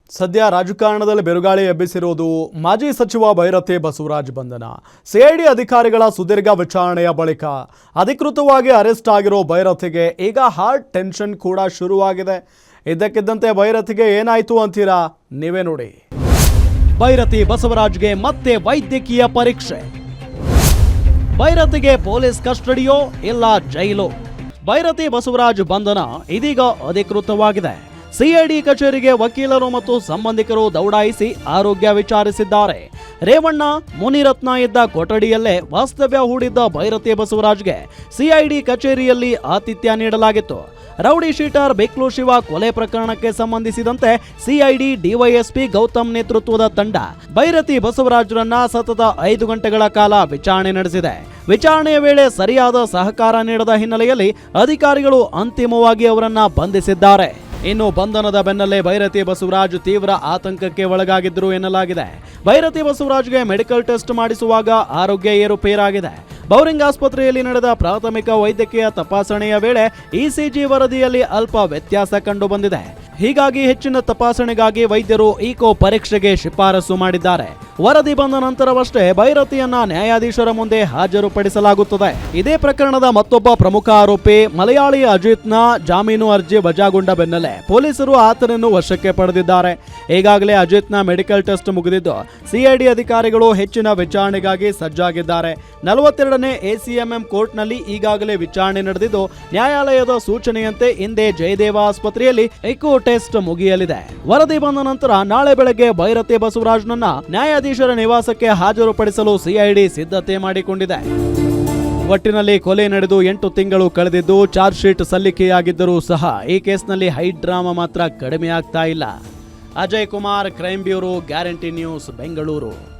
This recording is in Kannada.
ಸದ್ಯ ರಾಜಕಾರಣದಲ್ಲಿ ಬಿರುಗಾಳಿ ಎಬ್ಬಿಸಿರುವುದು ಮಾಜಿ ಸಚಿವ ಭೈರತಿ ಬಸವರಾಜ್ ಬಂಧನ. ಸಿಐಡಿ ಅಧಿಕಾರಿಗಳ ಸುದೀರ್ಘ ವಿಚಾರಣೆಯ ಬಳಿಕ ಅಧಿಕೃತವಾಗಿ ಅರೆಸ್ಟ್ ಆಗಿರೋ ಭೈರತಿಗೆ ಈಗ ಹಾರ್ಟ್ ಟೆನ್ಷನ್ ಕೂಡ ಶುರುವಾಗಿದೆ. ಇದ್ದಕ್ಕಿದ್ದಂತೆ ಭೈರತಿಗೆ ಏನಾಯ್ತು ಅಂತೀರಾ? ನೀವೇ ನೋಡಿ. ಭೈರತಿ ಬಸವರಾಜ್ಗೆ ಮತ್ತೆ ವೈದ್ಯಕೀಯ ಪರೀಕ್ಷೆ. ಭೈರತಿಗೆ ಪೊಲೀಸ್ ಕಸ್ಟಡಿಯೋ ಇಲ್ಲ ಜೈಲು? ಭೈರತಿ ಬಸವರಾಜ್ ಬಂಧನ ಇದೀಗ ಅಧಿಕೃತವಾಗಿದೆ. ಸಿಐಡಿ ಕಚೇರಿಗೆ ವಕೀಲರು ಮತ್ತು ಸಂಬಂಧಿಕರು ದೌಡಾಯಿಸಿ ಆರೋಗ್ಯ ವಿಚಾರಿಸಿದ್ದಾರೆ. ರೇವಣ್ಣ, ಮುನಿರತ್ನ ಇದ್ದ ಕೊಠಡಿಯಲ್ಲೇ ವಾಸ್ತವ್ಯ ಹೂಡಿದ್ದ ಭೈರತಿ ಬಸವರಾಜ್ಗೆ ಸಿಐಡಿ ಕಚೇರಿಯಲ್ಲಿ ಆತಿಥ್ಯ ನೀಡಲಾಗಿತ್ತು. ರೌಡಿ ಶೀಟರ್ ಬಿಕ್ಲು ಶಿವ ಕೊಲೆ ಪ್ರಕರಣಕ್ಕೆ ಸಂಬಂಧಿಸಿದಂತೆ ಸಿಐಡಿ ಡಿವೈಎಸ್ಪಿ ಗೌತಮ್ ನೇತೃತ್ವದ ತಂಡ ಭೈರತಿ ಬಸವರಾಜ್ರನ್ನ ಸತತ 5 ಗಂಟೆಗಳ ಕಾಲ ವಿಚಾರಣೆ ನಡೆಸಿದೆ. ವಿಚಾರಣೆಯ ವೇಳೆ ಸರಿಯಾದ ಸಹಕಾರ ನೀಡದ ಹಿನ್ನೆಲೆಯಲ್ಲಿ ಅಧಿಕಾರಿಗಳು ಅಂತಿಮವಾಗಿ ಅವರನ್ನ ಬಂಧಿಸಿದ್ದಾರೆ. ಇನ್ನು ಬಂಧನದ ಬೆನ್ನಲ್ಲೇ ಭೈರತಿ ಬಸವರಾಜ್ ತೀವ್ರ ಆತಂಕಕ್ಕೆ ಒಳಗಾಗಿದ್ರು ಎನ್ನಲಾಗಿದೆ. ಭೈರತಿ ಬಸವರಾಜ್ಗೆ ಮೆಡಿಕಲ್ ಟೆಸ್ಟ್ ಮಾಡಿಸುವಾಗ ಆರೋಗ್ಯ ಏರುಪೇರಾಗಿದೆ. ಬೌರಿಂಗ್ ಆಸ್ಪತ್ರೆಯಲ್ಲಿ ನಡೆದ ಪ್ರಾಥಮಿಕ ವೈದ್ಯಕೀಯ ತಪಾಸಣೆಯ ವೇಳೆ ಇಸಿಜಿ ವರದಿಯಲ್ಲಿ ಅಲ್ಪ ವ್ಯತ್ಯಾಸ ಕಂಡು ಬಂದಿದೆ. ಹೀಗಾಗಿ ಹೆಚ್ಚಿನ ತಪಾಸಣೆಗಾಗಿ ವೈದ್ಯರು ಈಕೋ ಪರೀಕ್ಷೆಗೆ ಶಿಫಾರಸು ಮಾಡಿದ್ದಾರೆ. ವರದಿ ಬಂದ ನಂತರವಷ್ಟೇ ಭೈರತಿಯನ್ನ ನ್ಯಾಯಾಧೀಶರ ಮುಂದೆ ಹಾಜರುಪಡಿಸಲಾಗುತ್ತದೆ. ಇದೇ ಪ್ರಕರಣದ ಮತ್ತೊಬ್ಬ ಪ್ರಮುಖ ಆರೋಪಿ ಮಲಯಾಳಿ ಅಜಿತ್ನ ಜಾಮೀನು ಅರ್ಜಿ ವಜಾಗೊಂಡ ಬೆನ್ನಲ್ಲೇ ಪೊಲೀಸರು ಆತನನ್ನು ವಶಕ್ಕೆ ಪಡೆದಿದ್ದಾರೆ. ಈಗಾಗಲೇ ಅಜಿತ್ನ ಮೆಡಿಕಲ್ ಟೆಸ್ಟ್ ಮುಗಿದಿದ್ದು ಸಿಐಡಿ ಅಧಿಕಾರಿಗಳು ಹೆಚ್ಚಿನ ವಿಚಾರಣೆಗಾಗಿ ಸಜ್ಜಾಗಿದ್ದಾರೆ. 42ನೇ ಎಸಿಎಂಎಂ ಕೋರ್ಟ್ನಲ್ಲಿ ಈಗಾಗಲೇ ವಿಚಾರಣೆ ನಡೆದಿದ್ದು ನ್ಯಾಯಾಲಯದ ಸೂಚನೆಯಂತೆ ಇಂದೇ ಜಯದೇವ ಆಸ್ಪತ್ರೆಯಲ್ಲಿ ಎಕೋ ಟೆಸ್ಟ್ ಮುಗಿಯಲಿದೆ. ವರದಿ ಬಂದ ನಂತರ ನಾಳೆ ಬೆಳಗ್ಗೆ ಭೈರತಿ ಬಸವರಾಜ್ನನ್ನ ನ್ಯಾಯಾಧೀಶರ ನಿವಾಸಕ್ಕೆ ಹಾಜರುಪಡಿಸಲು ಸಿಐಡಿ ಸಿದ್ಧತೆ ಮಾಡಿಕೊಂಡಿದೆ. ಒಟ್ಟಿನಲ್ಲಿ ಕೊಲೆ ನಡೆದು 8 ತಿಂಗಳು ಕಳೆದಿದ್ದು ಚಾರ್ಜ್ ಶೀಟ್ ಸಲ್ಲಿಕೆಯಾಗಿದ್ದರೂ ಸಹ ಈ ಕೇಸ್ನಲ್ಲಿ ಹೈ ಡ್ರಾಮಾ ಮಾತ್ರ ಕಡಿಮೆ ಆಗ್ತಾ ಇಲ್ಲ. Ajay Kumar, crime bureau, guarantee news, Bengaluru.